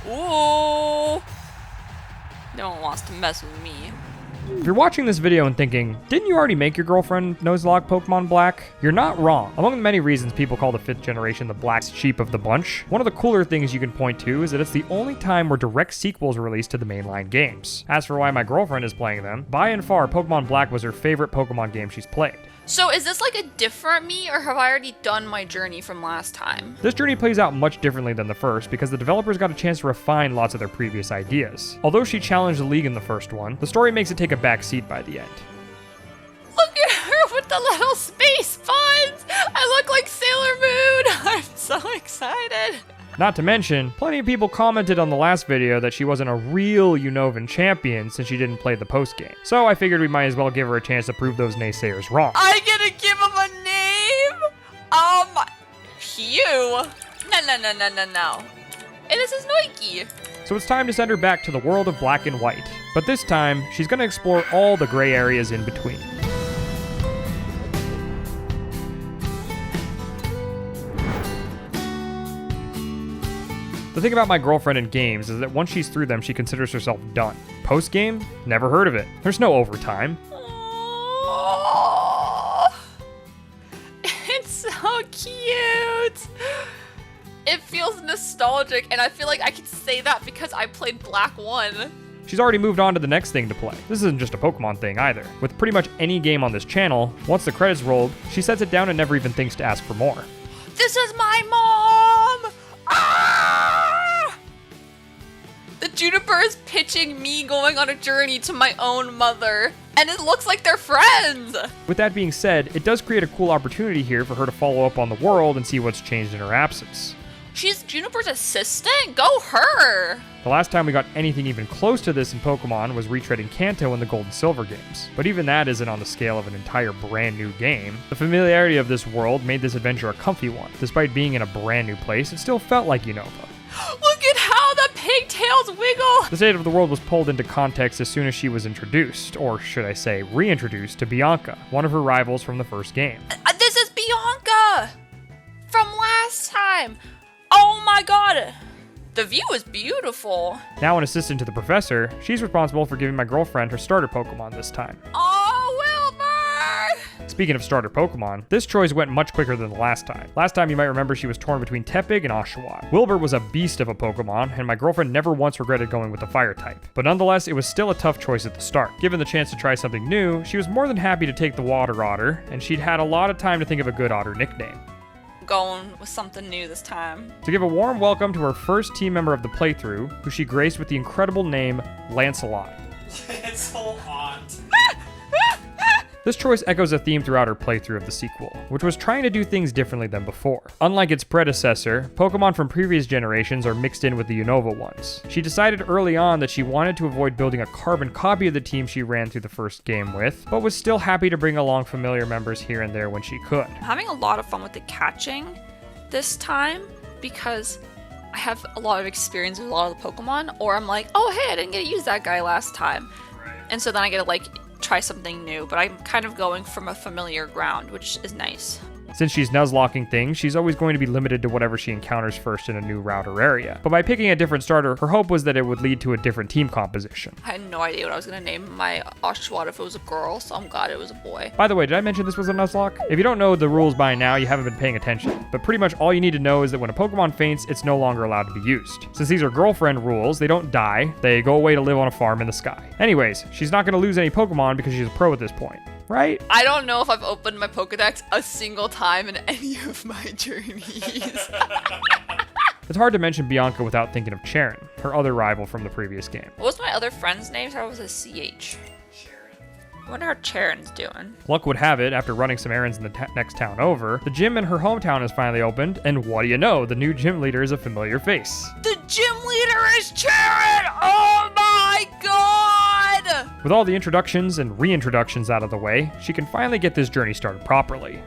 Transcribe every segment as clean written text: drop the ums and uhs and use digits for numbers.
Ooh. No one wants to mess with me. If you're watching this video and thinking, didn't you already make your girlfriend Nuzlocke Pokemon Black? You're not wrong. Among the many reasons people call the 5th generation the black sheep of the bunch, one of the cooler things you can point to is that it's the only time where direct sequels were released to the mainline games. As for why my girlfriend is playing them, by and far Pokemon Black was her favorite Pokemon game she's played. So is this like a different me, or have I already done my journey from last time? This journey plays out much differently than the first because the developers got a chance to refine lots of their previous ideas. Although she challenged the League in the first one, the story makes it take a back seat by the end. Look at her with the little space buns! I look like Sailor Moon! I'm so excited! Not to mention, plenty of people commented on the last video that she wasn't a real Unovan champion since she didn't play the post-game. So I figured we might as well give her a chance to prove those naysayers wrong. I get to give him a name? Hugh? No. It is his Nike. So it's time to send her back to the world of black and white. But this time, she's gonna explore all the gray areas in between. The thing about my girlfriend in games is that once she's through them, she considers herself done. Post-game? Never heard of it. There's no overtime. Oh, it's so cute. It feels nostalgic, and I feel like I can say that because I played Black 1. She's already moved on to the next thing to play. This isn't just a Pokemon thing either. With pretty much any game on this channel, once the credits rolled, she sets it down and never even thinks to ask for more. This is my mom! Ah! The Juniper is pitching me going on a journey to my own mother, and it looks like they're friends! With that being said, it does create a cool opportunity here for her to follow up on the world and see what's changed in her absence. She's Juniper's assistant? Go her! The last time we got anything even close to this in Pokemon was retreading Kanto in the Gold and Silver games, but even that isn't on the scale of an entire brand new game. The familiarity of this world made this adventure a comfy one. Despite being in a brand new place, it still felt like Unova. Look at how the pigtails wiggle! The state of the world was pulled into context as soon as she was introduced, or should I say reintroduced, to Bianca, one of her rivals from the first game. This is Bianca! From last time! Oh my god! The view is beautiful. Now an assistant to the professor, she's responsible for giving my girlfriend her starter Pokemon this time. Oh, Wilbur! Speaking of starter Pokemon, this choice went much quicker than the last time. Last time you might remember she was torn between Tepig and Oshawott. Wilbur was a beast of a Pokemon, and my girlfriend never once regretted going with the fire type. But nonetheless, it was still a tough choice at the start. Given the chance to try something new, she was more than happy to take the Water Otter, and she'd had a lot of time to think of a good otter nickname. Going with something new this time. To give a warm welcome to her first team member of the playthrough, who she graced with the incredible name Lancelot. It's so hot. This choice echoes a theme throughout her playthrough of the sequel, which was trying to do things differently than before. Unlike its predecessor, Pokemon from previous generations are mixed in with the Unova ones. She decided early on that she wanted to avoid building a carbon copy of the team she ran through the first game with, but was still happy to bring along familiar members here and there when she could. I'm having a lot of fun with the catching this time because I have a lot of experience with a lot of the Pokemon, or I'm like, oh hey, I didn't get to use that guy last time. And so then I get to like try something new, but I'm kind of going from a familiar ground, which is nice. Since she's Nuzlocking things, she's always going to be limited to whatever she encounters first in a new route or area. But by picking a different starter, her hope was that it would lead to a different team composition. I had no idea what I was going to name my Oshawott if it was a girl, so I'm glad it was a boy. By the way, did I mention this was a Nuzlocke? If you don't know the rules by now, you haven't been paying attention. But pretty much all you need to know is that when a Pokemon faints, it's no longer allowed to be used. Since these are girlfriend rules, they don't die, they go away to live on a farm in the sky. Anyways, she's not going to lose any Pokemon because she's a pro at this point. Right? I don't know if I've opened my Pokedex a single time in any of my journeys. It's hard to mention Bianca without thinking of Cheren, her other rival from the previous game. What was my other friend's name? That was a CH. I wonder how Cheren's doing. Luck would have it, after running some errands in the next town over, the gym in her hometown has finally opened, and what do you know, the new gym leader is a familiar face. The gym leader is Cheren! Oh my god! With all the introductions and reintroductions out of the way, she can finally get this journey started properly.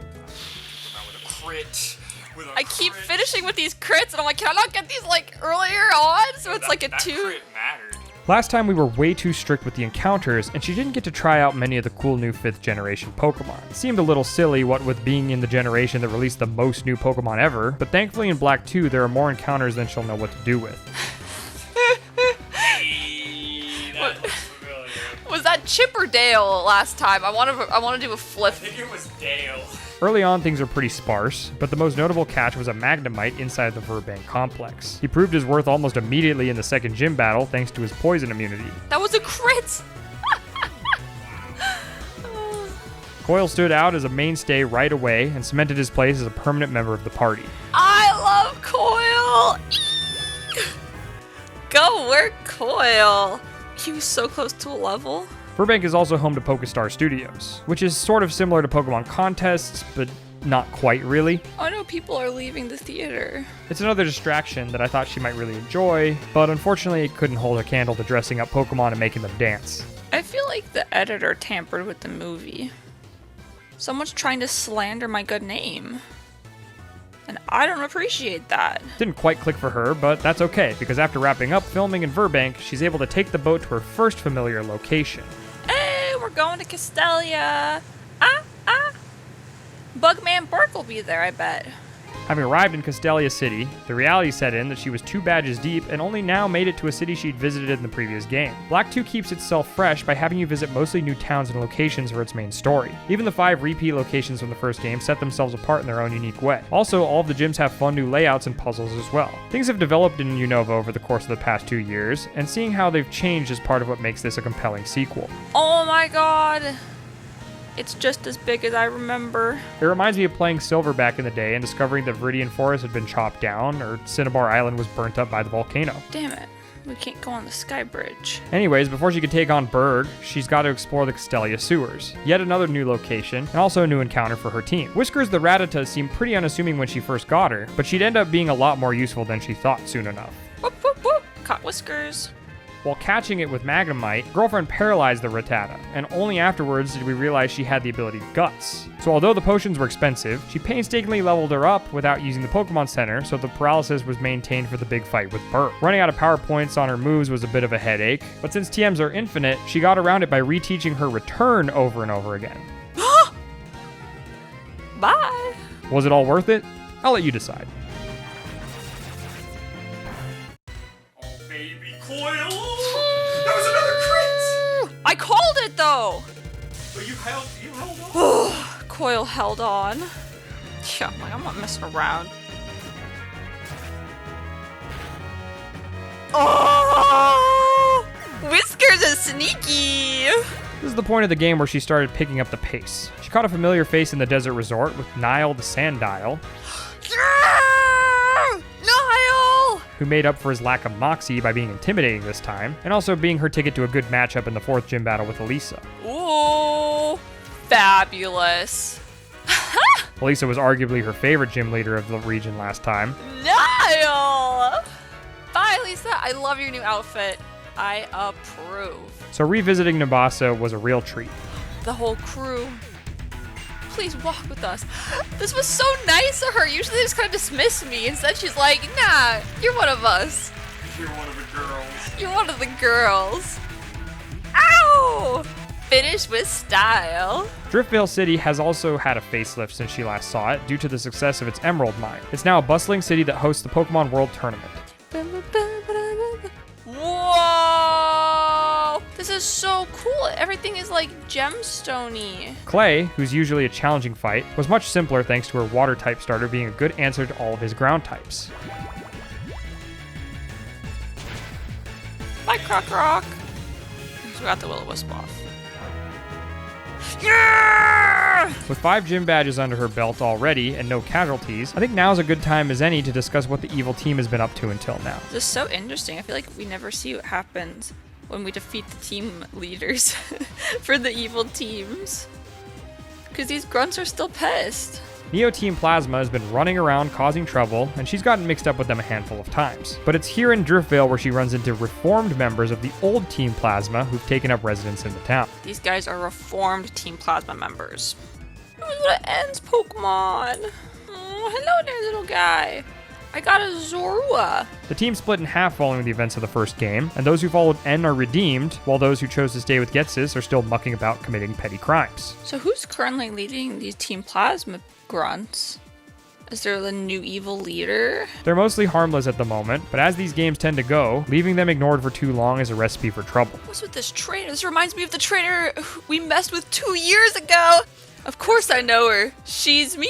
I keep finishing with these crits, and I'm like, can I not get these like earlier on? So it's like a 2. Crit mattered. Last time we were way too strict with the encounters, and she didn't get to try out many of the cool new 5th generation Pokemon. It seemed a little silly what with being in the generation that released the most new Pokemon ever, but thankfully in Black 2 there are more encounters than she'll know what to do with. Was that Chip or Dale last time? I want to do a flip. I think it was Dale. Early on, things are pretty sparse, but the most notable catch was a Magnemite inside the Virbank complex. He proved his worth almost immediately in the second gym battle thanks to his poison immunity. That was a crit! Coil stood out as a mainstay right away and cemented his place as a permanent member of the party. I love Coil! Go work, Coil! He was so close to a level. Virbank is also home to Pokestar Studios, which is sort of similar to Pokemon contests, but not quite really. I know people are leaving the theater. It's another distraction that I thought she might really enjoy, but unfortunately it couldn't hold a candle to dressing up Pokemon and making them dance. I feel like the editor tampered with the movie. Someone's trying to slander my good name. And I don't appreciate that. Didn't quite click for her, but that's okay, because after wrapping up filming in Virbank, she's able to take the boat to her first familiar location. Hey, we're going to Castelia. Bugman Burke will be there, I bet. Having arrived in Castelia City, the reality set in that she was 2 badges deep and only now made it to a city she'd visited in the previous game. Black 2 keeps itself fresh by having you visit mostly new towns and locations for its main story. Even the 5 repeat locations from the first game set themselves apart in their own unique way. Also, all of the gyms have fun new layouts and puzzles as well. Things have developed in Unova over the course of the past 2 years, and seeing how they've changed is part of what makes this a compelling sequel. Oh my god. It's just as big as I remember. It reminds me of playing Silver back in the day and discovering that Viridian Forest had been chopped down, or Cinnabar Island was burnt up by the volcano. Damn it. We can't go on the sky bridge. Anyways, before she can take on Berg, she's got to explore the Castelia sewers. Yet another new location, and also a new encounter for her team. Whiskers the Rattata seemed pretty unassuming when she first got her, but she'd end up being a lot more useful than she thought soon enough. Whoop, whoop, whoop. Caught Whiskers. While catching it with Magnemite, Girlfriend paralyzed the Rattata, and only afterwards did we realize she had the ability Guts. So although the potions were expensive, she painstakingly leveled her up without using the Pokemon Center, so the paralysis was maintained for the big fight with Burr. Running out of power points on her moves was a bit of a headache, but since TMs are infinite, she got around it by reteaching her Return over and over again. Bye! Was it all worth it? I'll let you decide. Baby Coil! That was another crit! I called it though! But you held on. Coil held on. Yeah, I'm not messing around. Oh! Whiskers is sneaky! This is the point of the game where she started picking up the pace. She caught a familiar face in the desert resort with Nile the Sandile, Niall! who made up for his lack of moxie by being intimidating this time, and also being her ticket to a good matchup in the 4th gym battle with Elisa. Ooh, fabulous. Elisa was arguably her favorite gym leader of the region last time. Niall! Bye, Lisa. I love your new outfit. I approve. So revisiting Nimbasa was a real treat. The whole crew. Please walk with us. This was so nice of her. Usually they just kind of dismiss me. Instead she's like, nah, you're one of us. You're one of the girls. You're one of the girls. Ow! Finish with style. Driftvale City has also had a facelift since she last saw it due to the success of its Emerald Mine. It's now a bustling city that hosts the Pokemon World Tournament. Whoa! This is so cool. Everything is like gemstone-y. Clay, who's usually a challenging fight, was much simpler thanks to her water type starter being a good answer to all of his ground types. Bye, Croc. So we got the Will-O-Wisp off. Yeah! With 5 gym badges under her belt already and no casualties, I think now's a good time as any to discuss what the evil team has been up to until now. This is so interesting. I feel like we never see what happens when we defeat the team leaders for the evil teams. Because these grunts are still pissed. Neo Team Plasma has been running around causing trouble, and she's gotten mixed up with them a handful of times. But it's here in Driftvale where she runs into reformed members of the old Team Plasma who've taken up residence in the town. These guys are reformed Team Plasma members. This is what ends Pokemon. Oh, hello there, little guy. I got a Zorua. The team split in half following the events of the first game, and those who followed N are redeemed, while those who chose to stay with Ghetsis are still mucking about committing petty crimes. So who's currently leading these Team Plasma grunts? Is there the new evil leader? They're mostly harmless at the moment, but as these games tend to go, leaving them ignored for too long is a recipe for trouble. What's with this trainer? This reminds me of the trainer we messed with 2 years ago. Of course I know her. She's me.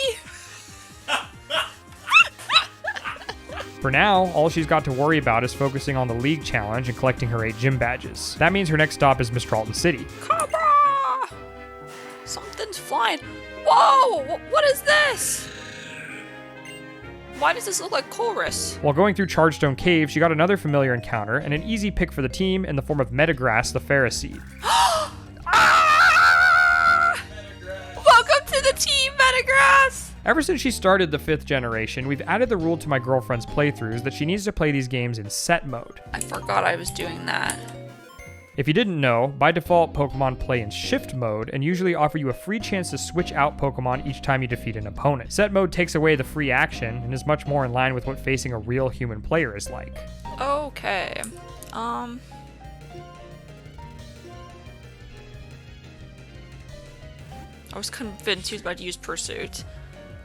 For now, all she's got to worry about is focusing on the League Challenge and collecting her 8 gym badges. That means her next stop is Mistralton City. Cobra! Something's flying. Whoa! What is this? Why does this look like Chorus? While going through Chargestone Cave, she got another familiar encounter and an easy pick for the team in the form of Metagrass the Pharisee. Ah! Welcome to the team, Metagrass! Ever since she started the 5th generation, we've added the rule to my girlfriend's playthroughs that she needs to play these games in set mode. I forgot I was doing that. If you didn't know, by default, Pokemon play in shift mode and usually offer you a free chance to switch out Pokemon each time you defeat an opponent. Set mode takes away the free action and is much more in line with what facing a real human player is like. Okay. I was convinced he was about to use Pursuit.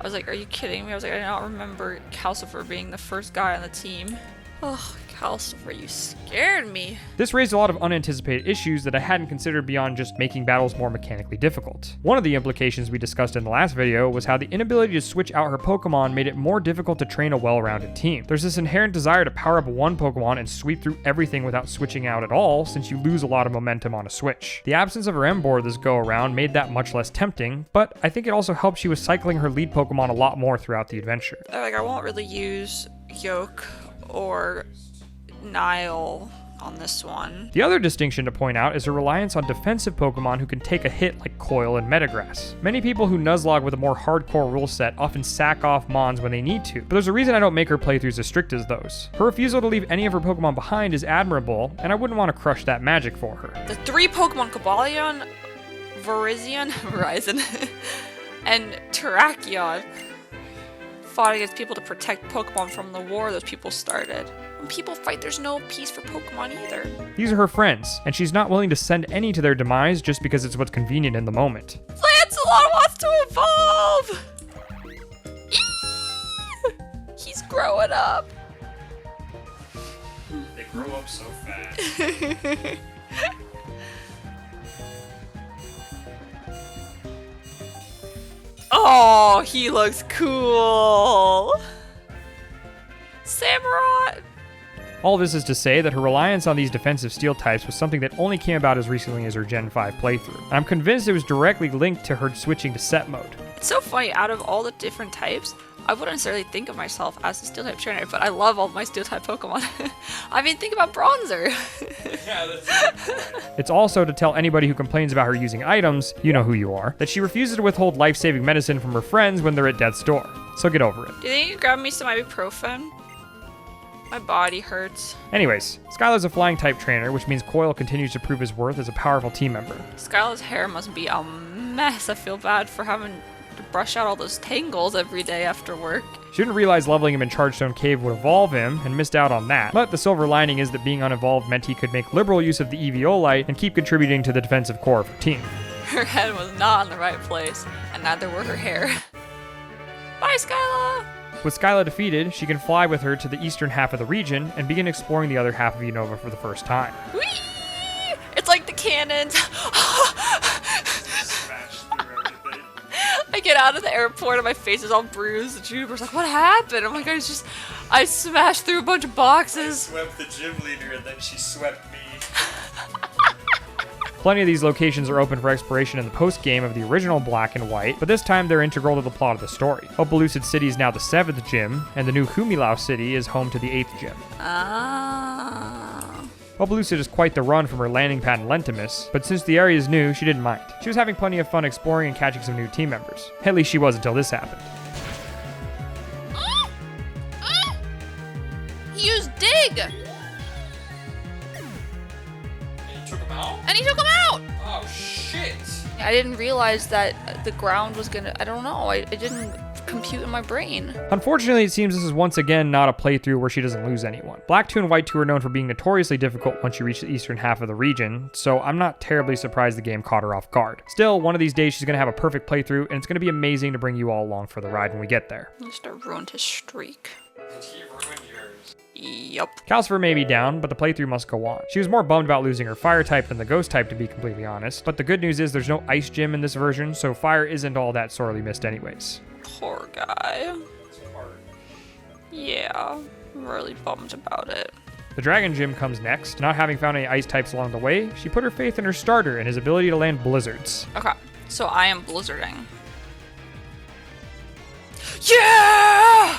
I was like, are you kidding me? I was like, I don't remember Calcifer being the first guy on the team. Ugh, Calcifer, you scared me. This raised a lot of unanticipated issues that I hadn't considered beyond just making battles more mechanically difficult. One of the implications we discussed in the last video was how the inability to switch out her Pokemon made it more difficult to train a well-rounded team. There's this inherent desire to power up one Pokemon and sweep through everything without switching out at all, since you lose a lot of momentum on a switch. The absence of her M-Board this go-around made that much less tempting, but I think it also helped she was cycling her lead Pokemon a lot more throughout the adventure. Like, I won't really use Yoke or Nile on this one. The other distinction to point out is her reliance on defensive Pokemon who can take a hit like Coil and Metagrass. Many people who Nuzlocke with a more hardcore rule set often sack off Mons when they need to, but there's a reason I don't make her playthroughs as strict as those. Her refusal to leave any of her Pokemon behind is admirable, and I wouldn't want to crush that magic for her. The 3 Pokemon, Cobalion, Verizon, and Terrakion, fought against people to protect Pokemon from the war those people started. When people fight, there's no peace for Pokemon either. These are her friends, and she's not willing to send any to their demise just because it's what's convenient in the moment. Lancelot wants to evolve! He's growing up. They grow up so fast. Oh, he looks cool. Samurott. All this is to say that her reliance on these defensive steel types was something that only came about as recently as her Gen 5 playthrough. I'm convinced it was directly linked to her switching to set mode. It's so funny, out of all the different types, I wouldn't necessarily think of myself as a steel type trainer, but I love all my steel type Pokemon. I mean, think about Bronzer. Yeah, that's It's also to tell anybody who complains about her using items, you know who you are, that she refuses to withhold life-saving medicine from her friends when they're at death's door. So get over it. Do you think you could grab me some ibuprofen? My body hurts. Anyways, Skylar's a flying type trainer, which means Coil continues to prove his worth as a powerful team member. Skylar's hair must be a mess. I feel bad for having to brush out all those tangles every day after work. She didn't realize leveling him in Chargestone Cave would evolve him, and missed out on that. But the silver lining is that being unevolved meant he could make liberal use of the Eviolite and keep contributing to the defensive core of her team. Her head was not in the right place, and neither were her hair. Bye, Skylar! With Skyla defeated, she can fly with her to the eastern half of the region and begin exploring the other half of Unova for the first time. Whee! It's like the cannons. smashed through everything. I get out of the airport and my face is all bruised. Juniper's like, what happened? I'm like, I smashed through a bunch of boxes. Swept the gym leader and then she swept me. Plenty of these locations are open for exploration in the post-game of the original Black and White, but this time they're integral to the plot of the story. Opelucid City is now the 7th gym, and the new Humilau City is home to the 8th gym. Ah. Opelucid is quite the run from her landing pad in Lentimus, but since the area is new, she didn't mind. She was having plenty of fun exploring and catching some new team members. At least she was until this happened. He used dig! And he took him out! Oh shit! I didn't realize that the ground was gonna, I don't know, I didn't compute in my brain. Unfortunately, it seems this is once again not a playthrough where she doesn't lose anyone. Black 2 and White 2 are known for being notoriously difficult once you reach the eastern half of the region, so I'm not terribly surprised the game caught her off guard. Still, one of these days she's going to have a perfect playthrough, and it's going to be amazing to bring you all along for the ride when we get there. Mr. ruined his streak. He ruined yours. Yup. Calcifer may be down, but the playthrough must go on. She was more bummed about losing her fire type than the ghost type, to be completely honest, but the good news is there's no ice gym in this version, so fire isn't all that sorely missed anyways. Poor guy. Yeah, I'm really bummed about it. The Dragon Gym comes next. Not having found any ice types along the way, she put her faith in her starter and his ability to land blizzards. Okay, so I am blizzarding. Yeah!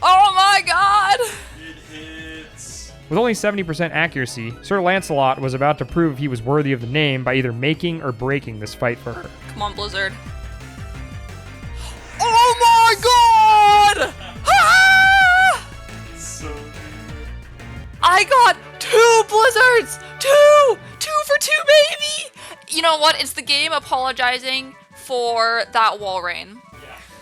Oh my god! It hits. With only 70% accuracy, Sir Lancelot was about to prove he was worthy of the name by either making or breaking this fight for her. Come on, Blizzard. Oh my god! Ah! So good. I got 2 blizzards! 2! 2 for 2, baby! You know what? It's the game apologizing for that wall rain.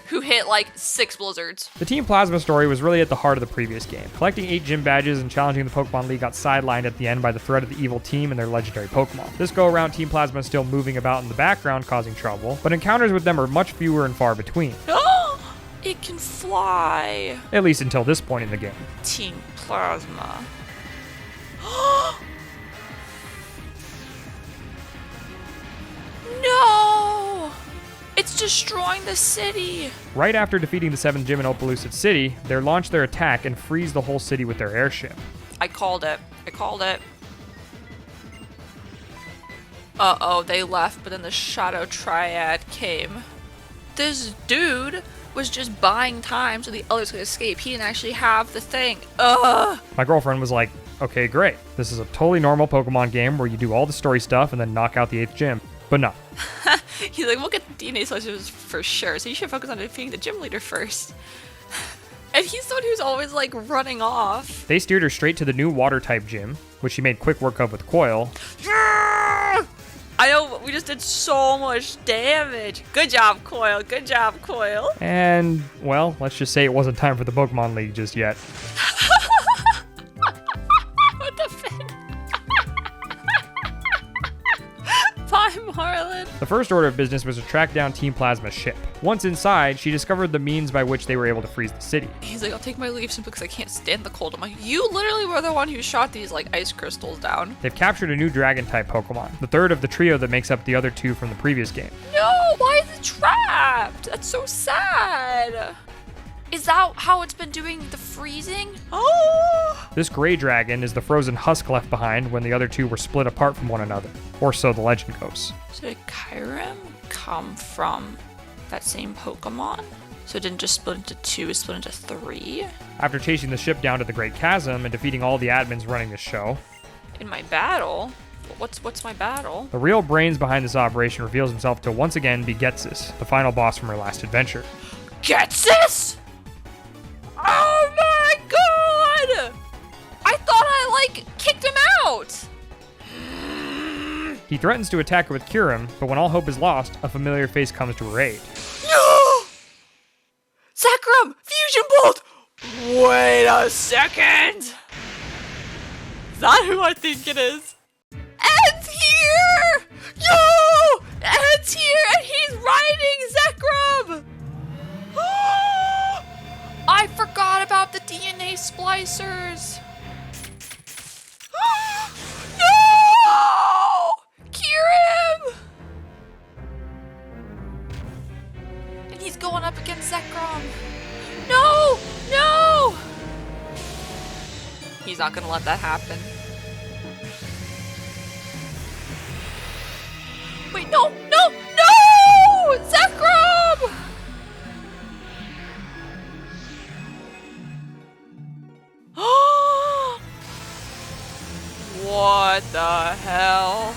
Who hit like 6 blizzards. The Team Plasma story was really at the heart of the previous game. Collecting 8 gym badges and challenging the Pokemon League got sidelined at the end by the threat of the evil team and their legendary Pokemon. This go around, Team Plasma is still moving about in the background causing trouble, but encounters with them are much fewer and far between. It can fly. At least until this point in the game. Team Plasma. No! It's destroying the city. Right after defeating the 7th gym in Opelucid City, they launch their attack and freeze the whole city with their airship. I called it. Uh-oh, they left, but then the Shadow Triad came. This dude was just buying time so the others could escape. He didn't actually have the thing. Ugh! My girlfriend was like, okay, great. This is a totally normal Pokemon game where you do all the story stuff and then knock out the 8th gym. But no. He's like, we'll get the DNA slicers for sure, so you should focus on defeating the gym leader first. And he's the one who's always, like, running off. They steered her straight to the new water-type gym, which she made quick work of with Coil. I know, we just did so much damage. Good job, Coil. Good job, Coil. And, well, let's just say it wasn't time for the Pokemon League just yet. What the fuck? Bye, Marlin. The first order of business was to track down Team Plasma's ship. Once inside, she discovered the means by which they were able to freeze the city. He's like, I'll take my leave simply because I can't stand the cold. I'm like, you literally were the one who shot these, like, ice crystals down. They've captured a new Dragon-type Pokemon, the third of the trio that makes up the other 2 from the previous game. No, why is it trapped? That's so sad. Is that how it's been doing the freezing? Oh! This gray dragon is the frozen husk left behind when the other 2 were split apart from one another, or so the legend goes. So did Cheren come from that same Pokemon? So it didn't just split into 2, it split into 3? After chasing the ship down to the Great Chasm and defeating all the admins running the show, In my battle? What's my battle? the real brains behind this operation reveals himself to once again be Ghetsis, the final boss from her last adventure. Ghetsis? Oh my god! I thought I, like, kicked him out! He threatens to attack her with Kyurem, but when all hope is lost, a familiar face comes to her aid. No! Zekrom! Fusion Bolt! Wait a second! Is that who I think it is? Ed's here! Yo! Ed's here and he's riding Zekrom! I forgot about the DNA splicers. No! Kyurem! And he's going up against Zekrom. No! No! He's not gonna let that happen. Wait, no! No! No! Zekrom! What the hell?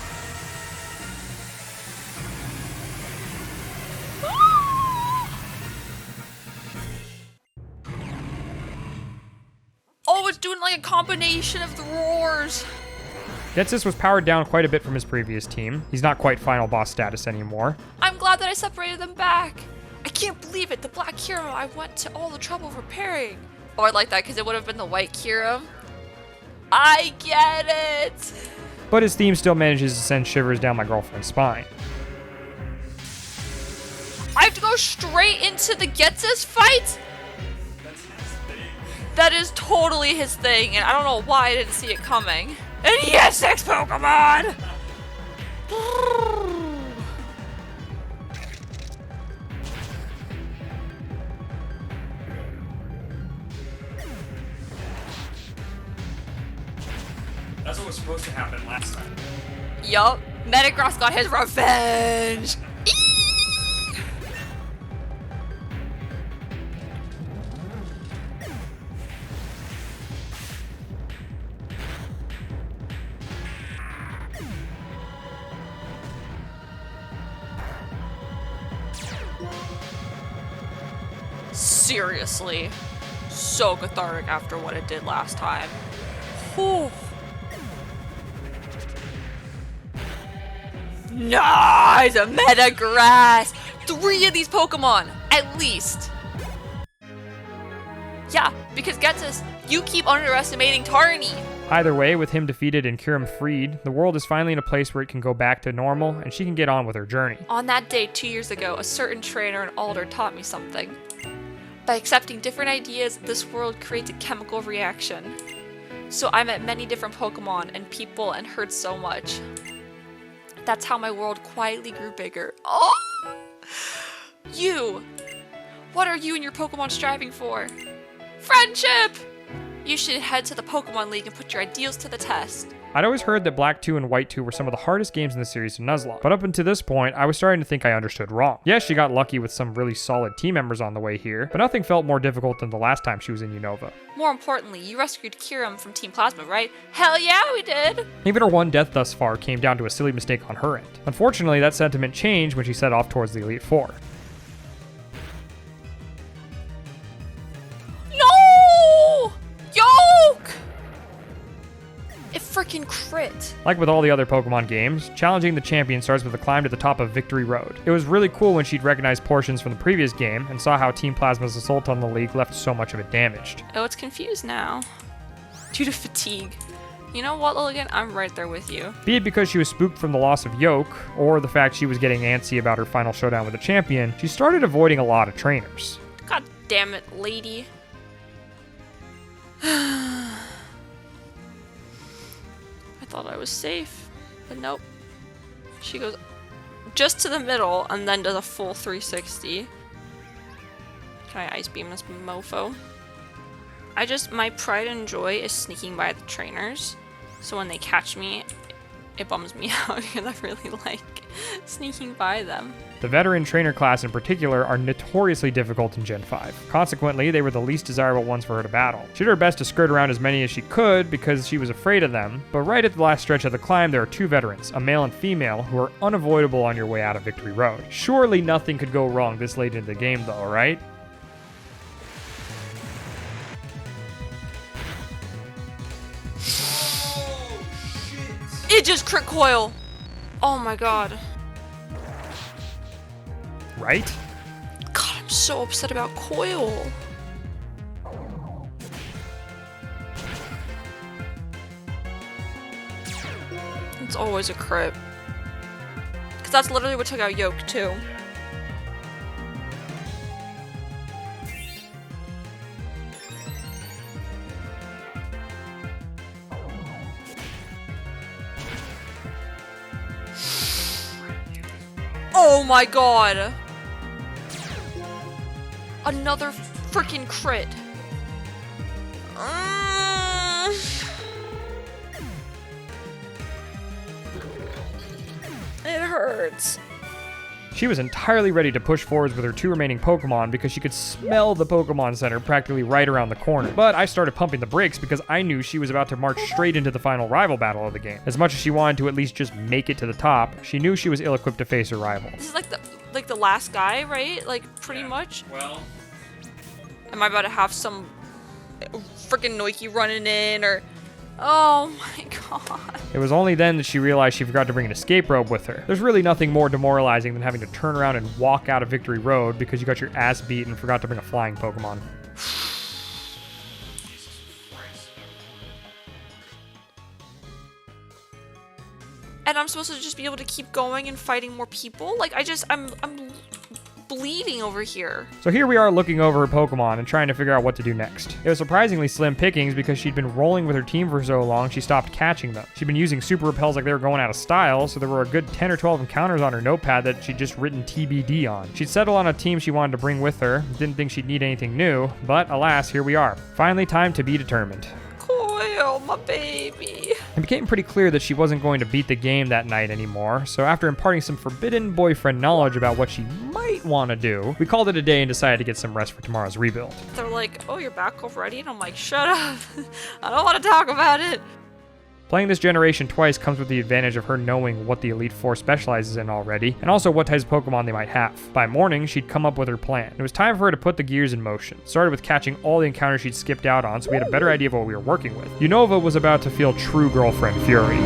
Oh, it's doing like a combination of the roars. Ghetsis was powered down quite a bit from his previous team. He's not quite final boss status anymore. I'm glad that I separated them back. I can't believe it, the black Kyurem I went to all the trouble repairing. Oh, I like that because it would have been the white Kyurem. I get it. But his theme still manages to send shivers down my girlfriend's spine. I have to go straight into the Ghetsis fight? That's his thing. That is totally his thing, and I don't know why I didn't see it coming. And he has 6 Pokemon! That's what was supposed to happen last time. Yup, Metagross got his revenge! Seriously, so cathartic after what it did last time. Whew. Nice! A Metagross! 3 of these Pokemon, at least. Yeah, because Ghetsis, you keep underestimating Tarny. Either way, with him defeated and Kyurem freed, the world is finally in a place where it can go back to normal and she can get on with her journey. On that day 2 years ago, a certain trainer in Alder taught me something. By accepting different ideas, this world creates a chemical reaction. So I met many different Pokemon and people and heard so much. That's how my world quietly grew bigger. Oh! You! What are you and your Pokemon striving for? Friendship! You should head to the Pokemon League and put your ideals to the test. I'd always heard that Black 2 and White 2 were some of the hardest games in the series to Nuzlocke, but up until this point, I was starting to think I understood wrong. Yes, she got lucky with some really solid team members on the way here, but nothing felt more difficult than the last time she was in Unova. More importantly, you rescued Kyurem from Team Plasma, right? Hell yeah, we did! Even her one death thus far came down to a silly mistake on her end. Unfortunately, that sentiment changed when she set off towards the Elite Four. No! Yoke! It freaking crit. Like with all the other Pokemon games, challenging the champion starts with a climb to the top of Victory Road. It was really cool when she'd recognized portions from the previous game and saw how Team Plasma's assault on the League left so much of it damaged. Oh, it's confused now. Due to fatigue. You know what, Lilligan? I'm right there with you. Be it because she was spooked from the loss of Yoke, or the fact she was getting antsy about her final showdown with the champion, she started avoiding a lot of trainers. God damn it, lady. I thought I was safe, but nope. She goes just to the middle and then does a full 360. Can I Ice Beam this mofo? My pride and joy is sneaking by the trainers. So when they catch me, it bums me out because I really like sneaking by them. The veteran trainer class in particular are notoriously difficult in Gen 5. Consequently, they were the least desirable ones for her to battle. She did her best to skirt around as many as she could because she was afraid of them, but right at the last stretch of the climb there are 2 veterans, a male and female, who are unavoidable on your way out of Victory Road. Surely nothing could go wrong this late into the game though, right? It just crit coil! Oh my god. Right? God, I'm so upset about coil. It's always a crit. Because that's literally what took out Yoke, too. Oh my god! Another freaking crit. It hurts. She was entirely ready to push forwards with her 2 remaining Pokemon because she could smell the Pokemon Center practically right around the corner. But I started pumping the brakes because I knew she was about to march straight into the final rival battle of the game. As much as she wanted to at least just make it to the top, she knew she was ill-equipped to face her rival. This is like the last guy, right? Like pretty much. Well, Am I about to have some freaking Noiki running in or Oh my god. It was only then that she realized she forgot to bring an escape rope with her. There's really nothing more demoralizing than having to turn around and walk out of Victory Road because you got your ass beat and forgot to bring a flying Pokemon. And I'm supposed to just be able to keep going and fighting more people? Like, I'm bleeding over here. So here we are looking over her Pokemon and trying to figure out what to do next. It was surprisingly slim pickings because she'd been rolling with her team for so long she stopped catching them. She'd been using super repels like they were going out of style, so there were a good 10 or 12 encounters on her notepad that she'd just written TBD on. She'd settled on a team she wanted to bring with her, didn't think she'd need anything new, but alas, here we are. Finally time to be determined. Coil, my baby. It became pretty clear that she wasn't going to beat the game that night anymore, so after imparting some forbidden boyfriend knowledge about what she might want to do, we called it a day and decided to get some rest for tomorrow's rebuild. They're like, oh, you're back already? And I'm like, shut up. I don't want to talk about it. Playing this generation twice comes with the advantage of her knowing what the Elite Four specializes in already, and also what types of Pokemon they might have. By morning, she'd come up with her plan. It was time for her to put the gears in motion. It started with catching all the encounters she'd skipped out on, so we had a better idea of what we were working with. Unova was about to feel true girlfriend fury.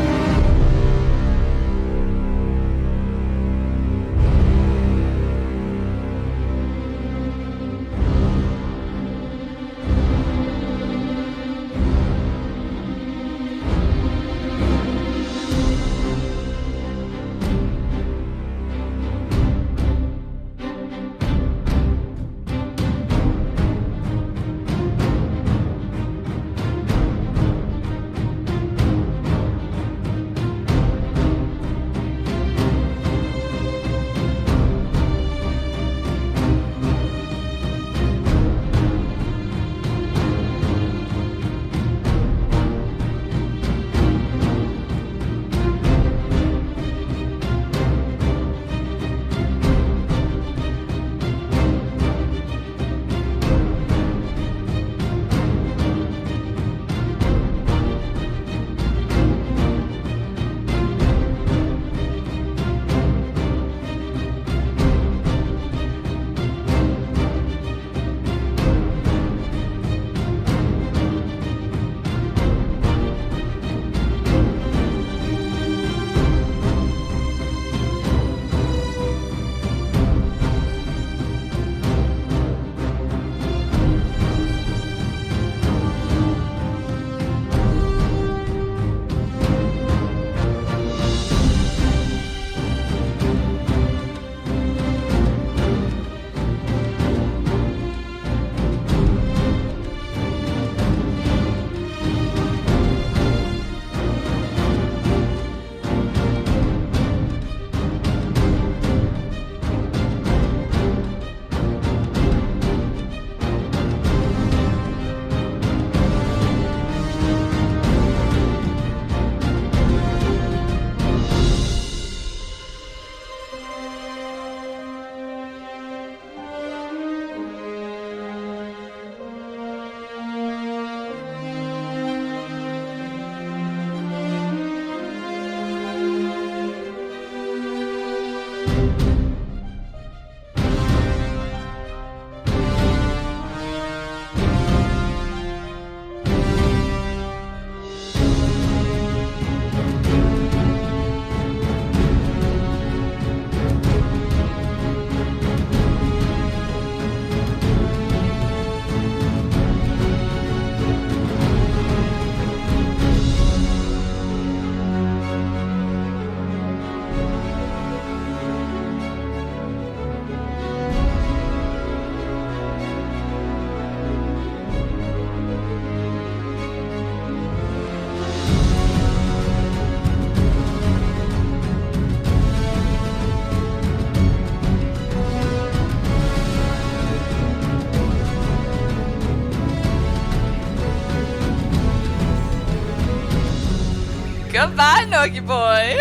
Goodbye, Noki boy.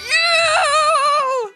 Yeah!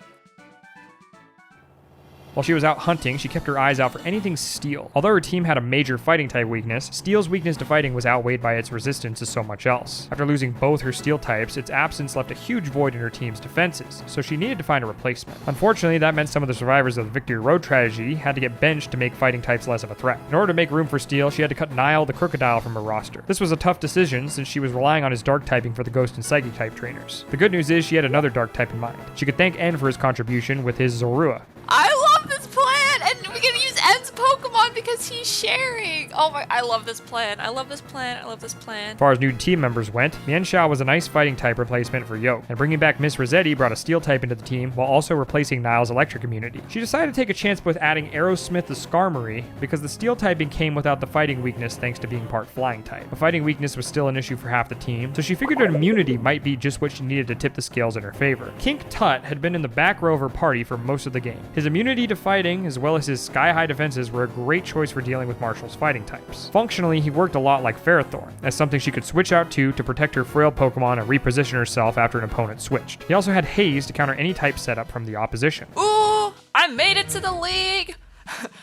While she was out hunting, she kept her eyes out for anything steel. Although her team had a major fighting type weakness, steel's weakness to fighting was outweighed by its resistance to so much else. After losing both her steel types, its absence left a huge void in her team's defenses, so she needed to find a replacement. Unfortunately, that meant some of the survivors of the Victory Road tragedy had to get benched to make fighting types less of a threat. In order to make room for steel, she had to cut Nile the Crocodile from her roster. This was a tough decision since she was relying on his dark typing for the Ghost and Psychic type trainers. The good news is she had another dark type in mind. She could thank N for his contribution with his Zorua. I love this plan, and we're gonna use N's Pokemon because he's sharing. Oh my, I love this plan. I love this plan. I love this plan. As far as new team members went, Mienshao was a nice fighting type replacement for Yoke, and bringing back Miss Rossetti brought a steel type into the team while also replacing Nile's electric immunity. She decided to take a chance with adding Aerosmith the Skarmory because the steel typing came without the fighting weakness thanks to being part flying type. The fighting weakness was still an issue for half the team, so she figured her immunity might be just what she needed to tip the scales in her favor. Kink Tut had been in the back row of her party for most of the game. His immunity to fighting, as well as his sky-high defenses, were a great choice for dealing with Marshall's fighting types. Functionally, he worked a lot like Ferrothorn, as something she could switch out to protect her frail Pokemon and reposition herself after an opponent switched. He also had Haze to counter any type setup from the opposition. Ooh, I made it to the league!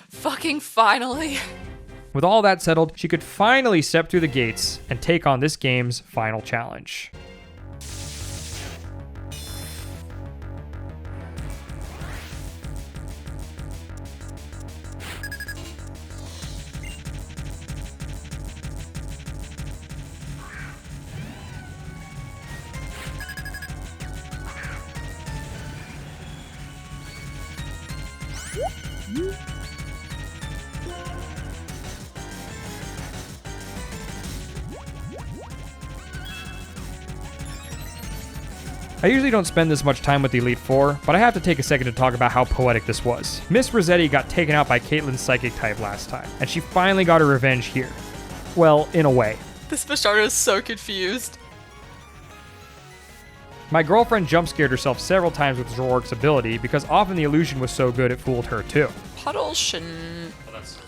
Fucking finally. With all that settled, she could finally step through the gates and take on this game's final challenge. I usually don't spend this much time with the Elite Four, but I have to take a second to talk about how poetic this was. Miss Rossetti got taken out by Caitlin's Psychic type last time, and she finally got her revenge here. Well, in a way. This Bastardo is so confused. My girlfriend jump scared herself several times with Zoroark's ability because often the illusion was so good it fooled her too. Puddle shouldn't. Oh, that's so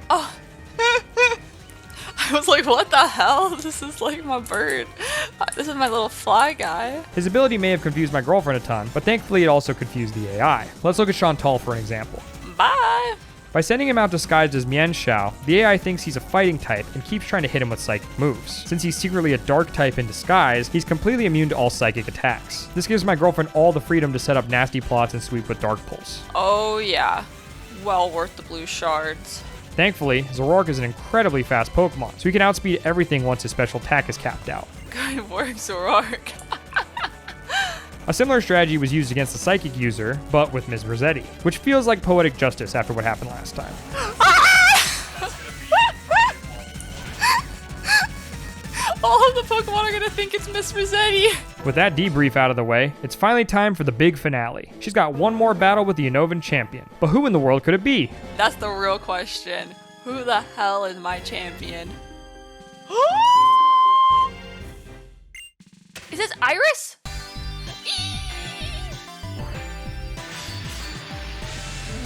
Oh. I was like, what the hell? This is like my bird. This is my little fly guy. His ability may have confused my girlfriend a ton, but thankfully it also confused the AI. Let's look at Chantal for an example. Bye. By sending him out disguised as Mienshao, the AI thinks he's a fighting type and keeps trying to hit him with psychic moves. Since he's secretly a dark type in disguise, he's completely immune to all psychic attacks. This gives my girlfriend all the freedom to set up nasty plots and sweep with Dark Pulse. Oh yeah. Well worth the blue shards. Thankfully, Zoroark is an incredibly fast Pokemon, so he can outspeed everything once his special attack is capped out. Good work, Zoroark. A similar strategy was used against the Psychic user, but with Ms. Rossetti, which feels like poetic justice after what happened last time. All of the Pokemon are gonna think it's Miss Rossetti. With that debrief out of the way, it's finally time for the big finale. She's got one more battle with the Unovan champion, but who in the world could it be? That's the real question. Who the hell is my champion? Is this Iris?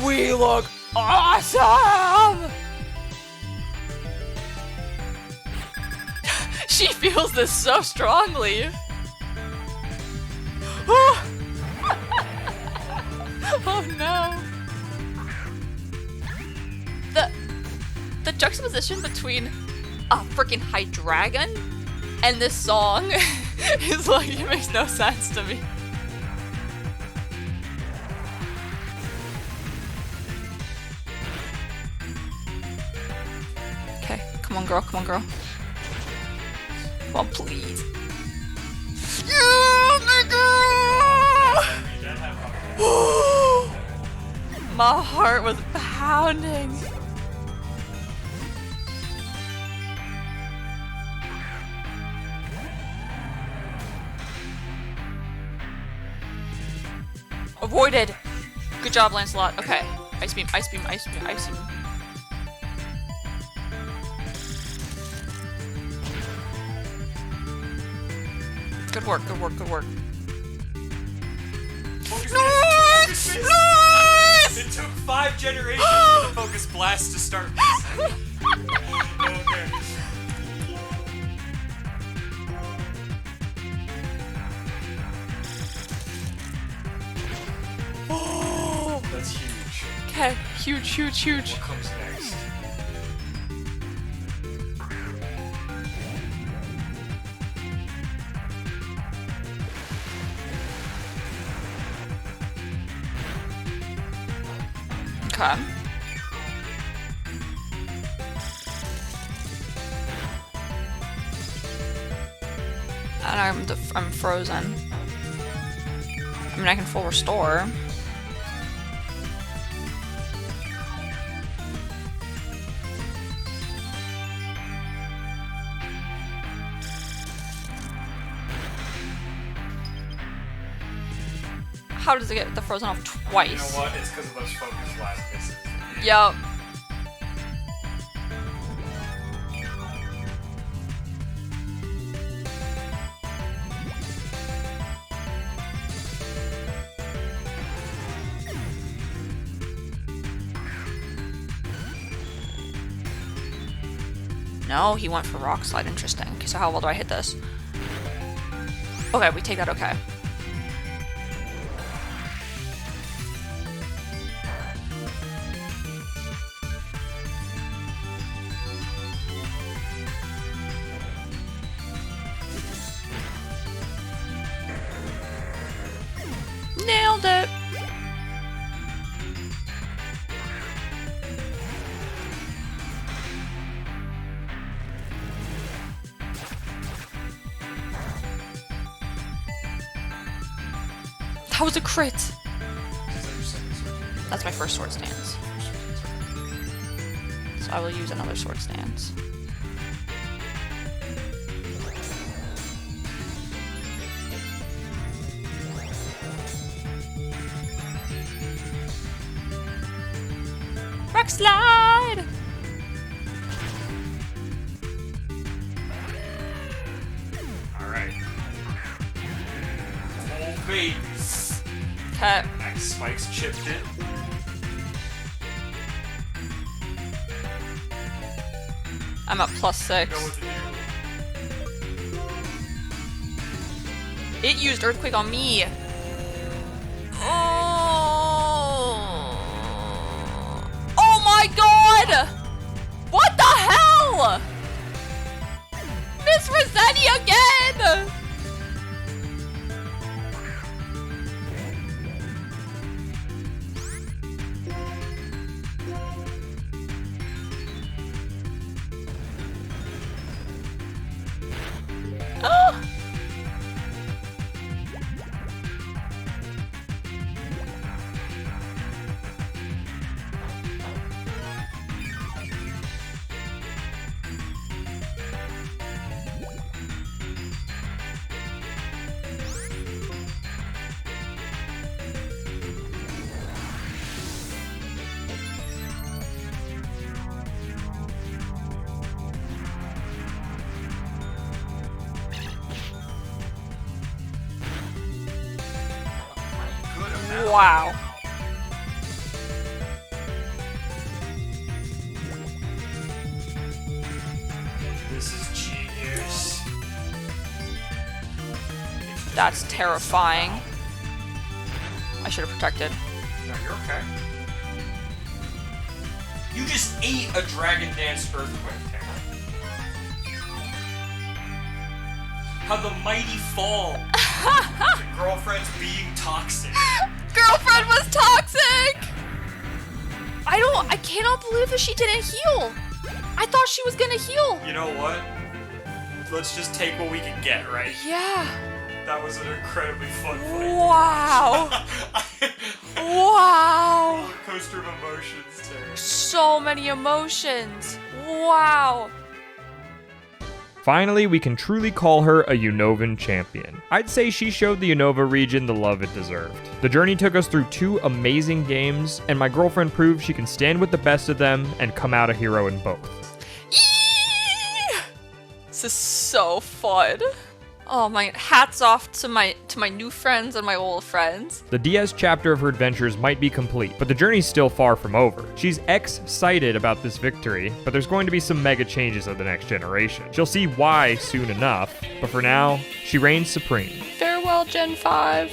We look awesome! She feels this so strongly. Oh no. The juxtaposition between a freaking Hydreigon and this song is like, it makes no sense to me. Okay, come on girl, come on girl. Come on, please. Yeah, nigga! My heart was pounding. Avoided. Good job, Lancelot. Okay. Ice beam, ice beam, ice beam, ice beam. Good work, good work, good work. Nice! Nice! It took 5 generations for the Focus Blast to start this. Okay. Huge, huge, huge. What comes next? Okay. And I'm frozen. I mean, I can full restore. How does it get the frozen off twice? You know what? It's because of those focus blasts. Yup. No, he went for Rock Slide. Interesting. Okay, so how well do I hit this? Okay, we take that okay. Nailed it! That was a crit! That's my first sword stance. So I will use another sword stance. Rock slide! Alright. Full base. Okay. Nice. Spikes chipped it. I'm at +6. Know what to do. It used Earthquake on me. Oh my god! What the hell? Miss Rossetti again! Oh! Wow. This is genius. That's terrifying. I should have protected. No, you're okay. You just ate a Dragon Dance Earthquake tank. How the mighty fall. The girlfriend's being toxic. Girlfriend was toxic! I cannot believe that she didn't heal. I thought she was gonna heal. You know what? Let's just take what we can get, right? Yeah. That was an incredibly fun fight. Wow. Wow. Coaster of emotions, Cheren. So many emotions. Wow. Finally, we can truly call her a Unovan champion. I'd say she showed the Unova region the love it deserved. The journey took us through 2 amazing games, and my girlfriend proved she can stand with the best of them and come out a hero in both. Yee! This is so fun. Oh my, hats off to my new friends and my old friends. The DS chapter of her adventures might be complete, but the journey's still far from over. She's excited about this victory, but there's going to be some mega changes of the next generation. She'll see why soon enough, but for now, she reigns supreme. Farewell, Gen 5.